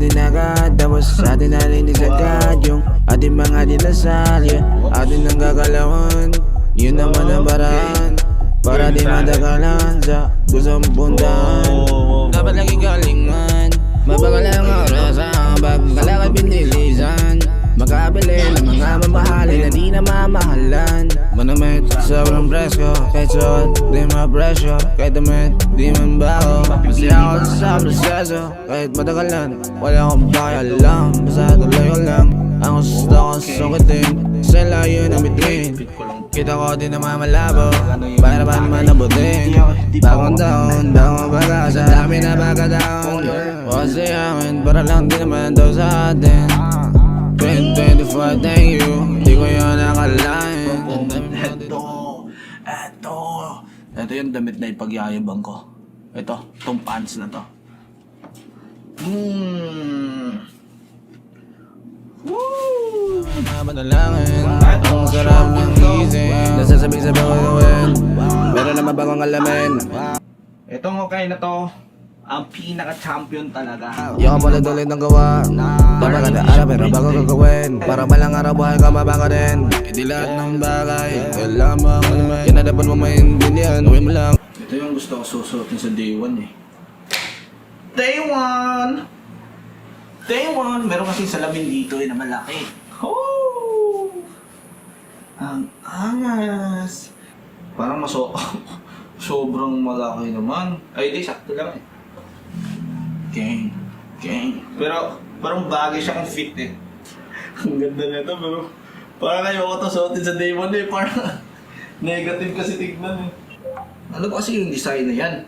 natin agad, tapos atin nalinis agad yung ating mga dinasal, yeah. Atin ang gagalawan, yun naman ang paraan para di madagalan sa gustong puntahan. Dapat lagi galingan, mabagal ang oras ang pagkalakad binilisan. Makabili ng mga mamahalin na di na mamahalan. Manamit, sobrang presko, kahit suot, di mapresyo. Kahit damit, di man bago. Masaya ako sa proseso, kahit matagalan. Wala akong pakialam, basta tuloy ko lang. Ang gusto ko sukitin, sa layo ng bituin. Kita ko di na mamalabo, para ba naman nabutin. Bagong taon, bagong pag-asa, dami na pagkataon. Kasi amin, para lang di naman daw sa atin. 2025, thank you, di ko yun nakalain. Ito yung damit na ipagyayabang ko. Itong pants na to. Woo! Mga panalangin, ang sarap ng gising. Nasasabing-sabing ko gawin, meron naman bagong alamin. Itong okay na to, ang pinaka-champion talaga. Yung pala tuloy ng gawa, dapat kada araw pero bago gagawin. Para malang araw buhay ka mabanga din. Hindi lahat ng bagay, kailangan mo ang alamin. Yan na dapat mo maintindihan, uwi mo lang. Ito yung gusto ko susuotin sa day 1 eh. Day 1! Day 1! Meron kasi salamin dito eh na malaki. Oh! Ang angas! Parang sobrang malaki naman. Ay di, sakto lang eh. Gang. Pero parang bagay siya kung fit eh. Ang ganda nito pero parang ayoko to suotin sa day 1 eh. Parang negative kasi tignan eh. Ano ba kasi yung design na yan?